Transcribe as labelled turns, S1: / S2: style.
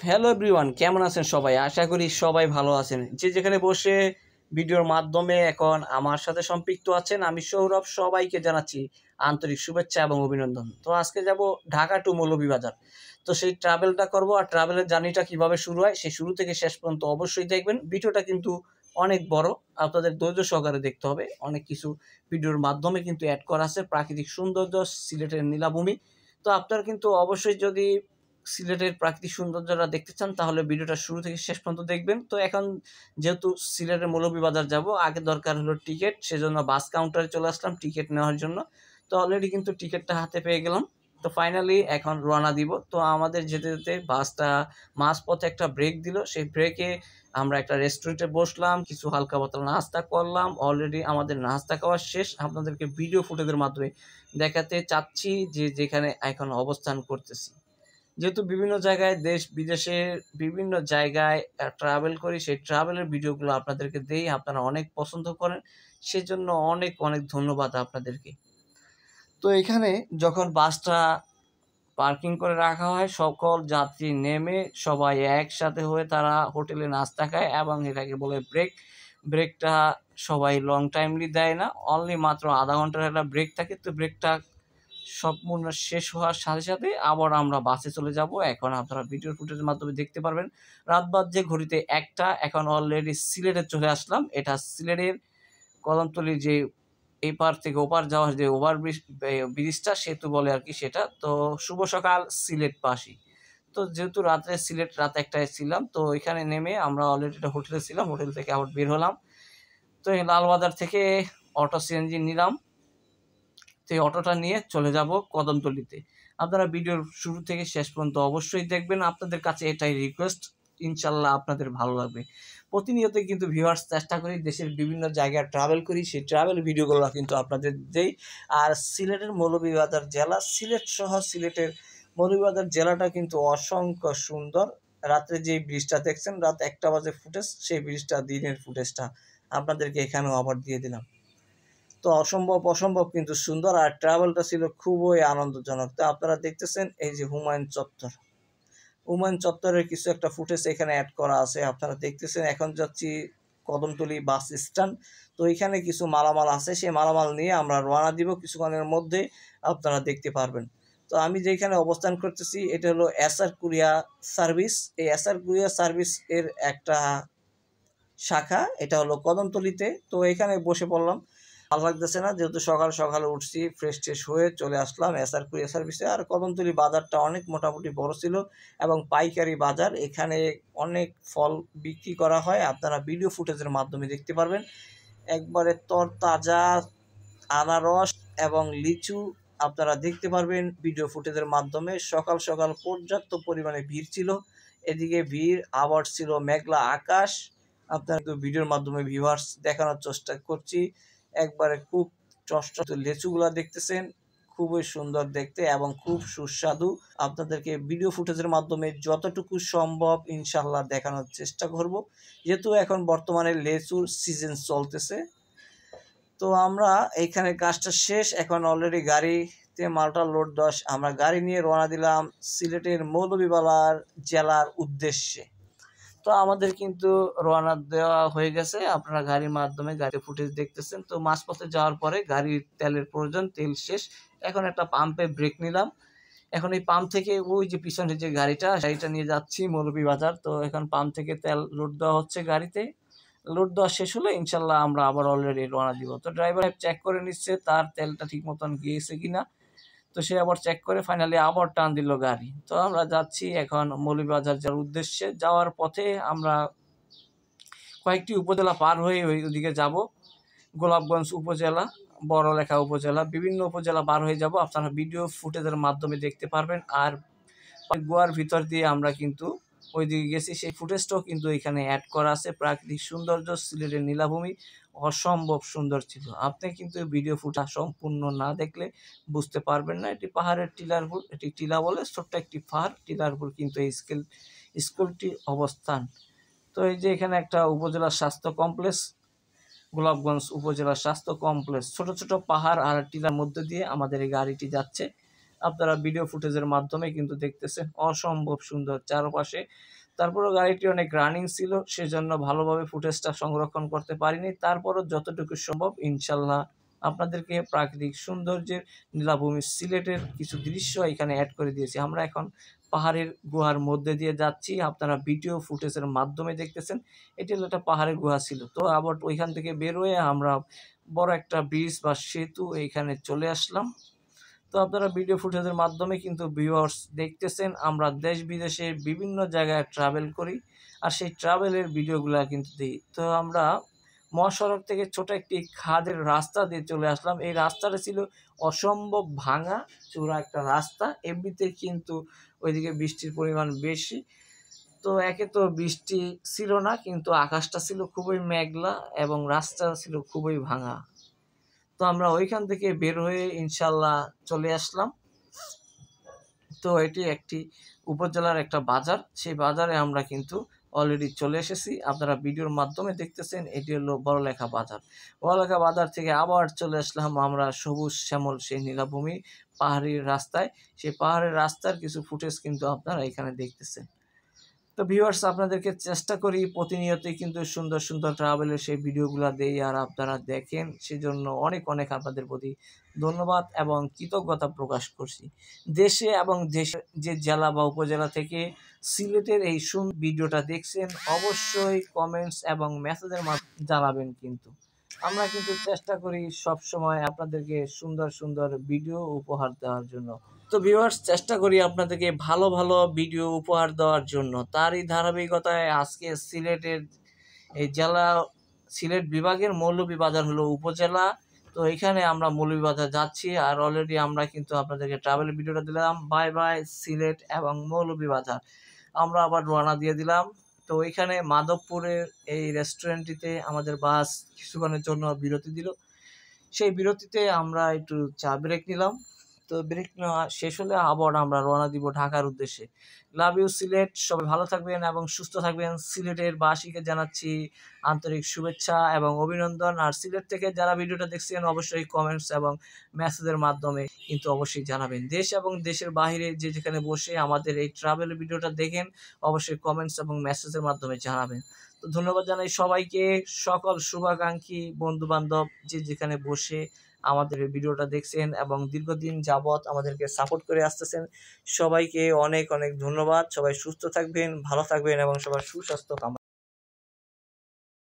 S1: Hello everyone, কেমন আছেন সবাই? আশা করি সবাই ভালো আছেন। যে যেখানে বসে ভিডিওর মাধ্যমে এখন আমার সাথে সম্পৃক্ত আছেন, আমি সৌরভ, সবাইকে জানাচ্ছি আন্তরিক শুভেচ্ছা এবং অভিনন্দন। তো আজকে যাব ঢাকা টু মৌলভীবাজার। তো সেই ট্রাভেলটা করব, আর ট্রাভেলের জার্নিটা কিভাবে শুরু হয় সেই শুরু থেকে শেষ পর্যন্ত অবশ্যই দেখবেন। ভিডিওটা কিন্তু অনেক বড়, আপনাদের ধৈর্য সহকারে দেখতে হবে। অনেক কিছু ভিডিওর মাধ্যমে কিন্তু অ্যাড করা আছে, প্রাকৃতিক সৌন্দর্য, সিলেটের নীলাভূমি। তো আপনারা কিন্তু অবশ্যই যদি সিলেটের প্রাকৃতিক সৌন্দর্যটা দেখতে চান তাহলে ভিডিওটা শুরু থেকে শেষ পর্যন্ত দেখবেন। তো এখন যেহেতু সিলেটের মৌলভীবাজার যাব, আগে দরকার হলো টিকিট, সেজন্য বাস কাউন্টারে চলে আসলাম টিকিট নেওয়ার জন্য। তো অলরেডি কিন্তু টিকিটটা হাতে পেয়ে গেলাম। তো ফাইনালি এখন রওনা দিব। তো আমাদের যেতে যেতে বাসটা মাঝপথে একটা ব্রেক দিল। সেই ব্রেকে আমরা একটা রেস্টুরেন্টে বসলাম, কিছু হালকা পাতলা নাস্তা করলাম। অলরেডি আমাদের নাস্তা খাওয়া শেষ। আপনাদেরকে ভিডিও ফুটেজের মাধ্যমে দেখাতে চাচ্ছি যে যেখানে এখন অবস্থান করতেছি। যেহেতু বিভিন্ন জায়গায় দেশ বিদেশের বিভিন্ন জায়গায় ট্রাভেল করি, সেই ট্রাভেলের ভিডিওগুলো আপনাদেরকে দেই, আপনারা অনেক পছন্দ করেন, সেজন্য অনেক অনেক ধন্যবাদ আপনাদেরকে। তো এখানে যখন বাসটা পার্কিং করে রাখা হয়, সকল যাত্রী নেমে সবাই একসাথে হয়ে তারা হোটেলে নাস্তা খায় এবং এটাকে বলে ব্রেক। ব্রেকটা সবাই লং টাইমলি দেয় না, অনলি মাত্র আধা ঘন্টার একটা ব্রেক থাকে। তো ব্রেকটা সম্পূর্ণ শেষ হওয়ার সাথে সাথে আবার আমরা বাসে চলে যাব। এখন আপনারা ভিডিও ফুটেজের মাধ্যমে দেখতে পারবেন। রাত বাজছে ঘড়িতে 1টা। এখন অলরেডি সিলেটে চলে আসলাম। এটা সিলেটের কদমতলী যে এপার থেকে ওপার যাওয়ার যে ওভার ব্রিজটা, সেতু বলে আর কি সেটা। তো শুভ সকাল সিলেটবাসী। তো যেহেতু রাত্রে সিলেট রাত 1টায় ছিলাম, তো এখানে নেমে আমরা অলরেডি একটা হোটেলে ছিলাম, হোটেল থেকে আবার বের হলাম। তো এই লালবাজার থেকে অটো সিএনজি নিলাম। তো এই অটোটা নিয়ে চলে যাব কদমতলীতে। আপনারা ভিডিওর শুরু থেকে শেষ পর্যন্ত অবশ্যই দেখবেন, আপনাদের কাছে এটাই রিকোয়েস্ট। ইনশাল্লাহ আপনাদের ভালো লাগবে। প্রতিনিয়তই কিন্তু ভিউয়ার্স চেষ্টা করি দেশের বিভিন্ন জায়গায় ট্রাভেল করি, সেই ট্রাভেল ভিডিওগুলো কিন্তু আপনাদের দেই। আর সিলেটের মৌলভীবাজার জেলা, সিলেট সহ সিলেটের মৌলভীবাজার জেলাটা কিন্তু অসংখ্য সুন্দর। রাত্রে যে ব্রিজটা দেখছেন, রাত 1টা বাজে ফুটেজ, সেই ব্রিজটা দিনের ফুটেজটা আপনাদেরকে এখানেও আবার দিয়ে দিলাম। তো অসম্ভব কিন্তু সুন্দর, আর ট্রাভেলটা ছিল খুবই আনন্দজনক। তো আপনারা দেখতেছেন এই যে হুমায়ুন চত্বরের কিছু একটা ফুটেজ এখানে অ্যাড করা আছে, আপনারা দেখতেছেন। এখন যাচ্ছি কদমতলী বাস স্ট্যান্ড। তো এখানে কিছু মালামাল আছে, সেই মালামাল নিয়ে আমরা রওনা দিব কিছুক্ষণের মধ্যে, আপনারা দেখতে পারবেন। তো আমি যেখানে অবস্থান করতেছি এটা হলো এসআর কুরিয়া সার্ভিস। এই এসআর কুরিয়া সার্ভিস এর একটা শাখা, এটা হলো কদমতলীতে। তো এখানে বসে পড়লাম, ভালো লাগতেছে না, যেহেতু সকাল সকালে উঠছি, ফ্রেশ ট্রেশ হয়ে চলে আসলাম এসআর কুরিয়ার সার্ভিসে। আর কদমতলী বাজারটা অনেক মোটামুটি বড় ছিল এবং পাইকারি বাজার। এখানে অনেক ফল বিক্রি করা হয়, আপনারা ভিডিও ফুটেজের মাধ্যমে দেখতে পারবেন। একবারে তরতাজা আনারস এবং লিচু আপনারা দেখতে পারবেন ভিডিও ফুটেজের মাধ্যমে। সকাল সকাল পর্যাপ্ত পরিমাণে ভিড় ছিল, এদিকে ভিড় আবার ছিল মেঘলা আকাশ। আপনারা তো ভিডিওর মাধ্যমে ভিউয়ার্স দেখানোর চেষ্টা করছি। একবারে খুব চষ্ট লেচুগুলা দেখতেছেন, খুবই সুন্দর দেখতে এবং খুব সুস্বাদু। আপনাদেরকে ভিডিও ফুটেজের মাধ্যমে যতটুকু সম্ভব ইনশাল্লাহ দেখানোর চেষ্টা করব, যেহেতু এখন বর্তমানে লেচুর সিজন চলতেছে। তো আমরা এইখানে কাজটা শেষ, এখন অলরেডি গাড়িতে মালটা লোড দেওয়া, আমরা গাড়ি নিয়ে রওনা দিলাম সিলেটের মৌলভীবাজার জেলার উদ্দেশ্যে। তো আমাদের কিন্তু রওনা দেওয়া হয়ে গেছে, আপনারা গাড়ির মাধ্যমে গাড়ি ফুটেজ দেখতেছেন। তো মাঝপথে যাওয়ার পরে গাড়ির তেলের প্রয়োজন, তেল শেষ। এখন একটা পাম্পে ব্রেক নিলাম। এখন এই পাম্প থেকে ওই যে পিছনে যে গাড়িটা নিয়ে যাচ্ছি মৌলভীবাজার। তো এখন পাম্প থেকে তেল লোড দেওয়া হচ্ছে গাড়িতে। লোড দেওয়া শেষ হলে ইনশাল্লাহ আমরা আবার অলরেডি রওনা দিব। তো ড্রাইভার চেক করে নিচ্ছে তার তেলটা ঠিক মতন গিয়েছে কিনা। তো সে আবার চেক করে ফাইনালি আবার টান দিল গাড়ি। তো আমরা যাচ্ছি এখন মৌলভীবাজার যাওয়ার উদ্দেশ্যে। যাওয়ার পথে আমরা কয়েকটি উপজেলা পার হয়ে ওইদিকে যাব। গোলাপগঞ্জ উপজেলা, বড়লেখা উপজেলা, বিভিন্ন উপজেলা পার হয়ে যাব, আপনারা ভিডিও ফুটেজের মাধ্যমে দেখতে পারবেন। আর গোয়ার ভিতর দিয়ে আমরা কিন্তু ওইদিকে গেছি, সেই ফুটেজটাও কিন্তু এখানে অ্যাড করা আছে। প্রাকৃতিক সৌন্দর্য, সিলেটের নীলাভূমি অসম্ভব সুন্দর ছিল। আপনি কিন্তু ভিডিও ফুটেজ সম্পূর্ণ না দেখলে বুঝতে পারবেন না। এটি পাহাড়ের টিলারপুর, এটি টিলা বলে, ছোট্ট একটি পাহাড় টিলারপুর কিন্তু এই স্কুলটির অবস্থান। তো এই যে এখানে একটা উপজেলা স্বাস্থ্য কমপ্লেক্স, গোলাপগঞ্জ উপজেলা স্বাস্থ্য কমপ্লেক্স, ছোট ছোট পাহাড় আর টিলার মধ্যে দিয়ে আমাদের এই গাড়িটি যাচ্ছে। আপনারা ভিডিও ফুটেজের মাধ্যমে কিন্তু দেখতেছেন অসম্ভব সুন্দর চারপাশে। তারপরেও গাড়িটি অনেক রানিং ছিল, সেজন্য ভালোভাবে ফুটেজটা সংরক্ষণ করতে পারিনি। তারপরও যতটুকু সম্ভব ইনশাল্লাহ আপনাদেরকে প্রাকৃতিক সৌন্দর্যের নীলাভূমি সিলেটের কিছু দৃশ্য এখানে অ্যাড করে দিয়েছি। আমরা এখন পাহাড়ের গুহার মধ্যে দিয়ে যাচ্ছি, আপনারা ভিডিও ফুটেজের মাধ্যমে দেখতেছেন। এটি হলো একটা পাহাড়ের গুহা ছিল। তো আবার ওইখান থেকে বের হয়ে আমরা বড় একটা ব্রিজ বা সেতু এইখানে চলে আসলাম। তো আপনারা ভিডিও ফুটেজের মাধ্যমে কিন্তু ভিউয়ার্স দেখতেছেন আমরা দেশ বিদেশের বিভিন্ন জায়গায় ট্রাভেল করি, আর সেই ট্রাভেলের ভিডিওগুলো কিন্তু দিই। তো আমরা মহাসড়ক থেকে ছোট একটি খাদের রাস্তা দিয়ে চলে আসলাম। এই রাস্তাটা ছিল অসম্ভব ভাঙা চূড়া একটা রাস্তা, এমনিতে কিন্তু ওইদিকে বৃষ্টির পরিমাণ বেশি। তো একে তো বৃষ্টি ছিল না, কিন্তু আকাশটা ছিল খুবই মেঘলা এবং রাস্তা ছিল খুবই ভাঙা। তো আমরা ওইখান থেকে বের হয়ে ইনশাল্লাহ চলে আসলাম। তো এটি একটি উপজেলার একটা বাজার, সেই বাজারে আমরা কিন্তু অলরেডি চলে এসেছি। আপনারা ভিডিওর মাধ্যমে দেখতেছেন এটি হলো বড়লেখা বাজার। বড়লেখা বাজার থেকে আবার চলে আসলাম আমরা সবুজ শ্যামল সেই নীলাভূমি পাহাড়ি রাস্তায়। সেই পাহাড়ের রাস্তার কিছু ফুটেজ কিন্তু আপনারা এখানে দেখতেছেন। তো ভিউয়ার্স, আপনাদেরকে চেষ্টা করি প্রতিনিয়তই কিন্তু সুন্দর সুন্দর ট্রাভেলের সেই ভিডিওগুলো দেই, আর আপনারা দেখেন, সেজন্য অনেক অনেক আপনাদের প্রতি ধন্যবাদ এবং কৃতজ্ঞতা প্রকাশ করছি। দেশে এবং দেশের যে জেলা বা উপজেলা থেকে সিলেটের এই ভিডিওটা দেখছেন অবশ্যই কমেন্টস এবং মেসেজের মাধ্যমে জানাবেন। কিন্তু আমরা কিন্তু চেষ্টা করি সব সময় আপনাদেরকে সুন্দর সুন্দর ভিডিও উপহার দেওয়ার জন্য। তো ভিউয়ার্স, চেষ্টা করি আপনাদেরকে ভালো ভালো ভিডিও উপহার দেওয়ার জন্য। তারই ধারাবাহিকতায় আজকে সিলেটের এই জেলা, সিলেট বিভাগের মৌলভীবাজার হলো উপজেলা। তো এখানে আমরা মৌলভীবাজার যাচ্ছি, আর অলরেডি আমরা কিন্তু আপনাদেরকে ট্রাভেল ভিডিওটা দিলাম বাই বাই সিলেট এবং মৌলভীবাজার। আমরা আবার রওনা দিয়ে দিলাম। তো এখানে মাধবপুরের এই রেস্টুরেন্টটিতে আমাদের বাস কিছুক্ষণের জন্য বিরতি দিল। সেই বিরতিতে আমরা একটু চা ব্রেক নিলাম। তো ব্রেক নেওয়া শেষ হলে আবার আমরা রওনা দিব ঢাকার উদ্দেশ্যে। লাভ ইউ সিলেট, সবাই ভালো থাকবেন এবং সুস্থ থাকবেন। সিলেটের বাসীকে জানাচ্ছি আন্তরিক শুভেচ্ছা এবং অভিনন্দন। আর সিলেট থেকে যারা ভিডিওটা দেখছেন অবশ্যই কমেন্টস এবং মেসেজের মাধ্যমে কিন্তু অবশ্যই জানাবেন। দেশ এবং দেশের বাইরে যে যেখানে বসে আমাদের এই ট্রাভেল ভিডিওটা দেখেন অবশ্যই কমেন্টস এবং মেসেজের মাধ্যমে জানাবেন। তো ধন্যবাদ জানাই সবাইকে, সকল শুভাকাঙ্ক্ষী বন্ধু বান্ধব যে যেখানে বসে আমাদের এই ভিডিওটা দেখছেন এবং দীর্ঘদিন যাবৎ আমাদেরকে সাপোর্ট করে আসতেছেন। সবাইকে অনেক অনেক ধন্যবাদ। সবাই সুস্থ থাকবেন, ভালো থাকবেন এবং সবার সুস্বাস্থ্য কামনা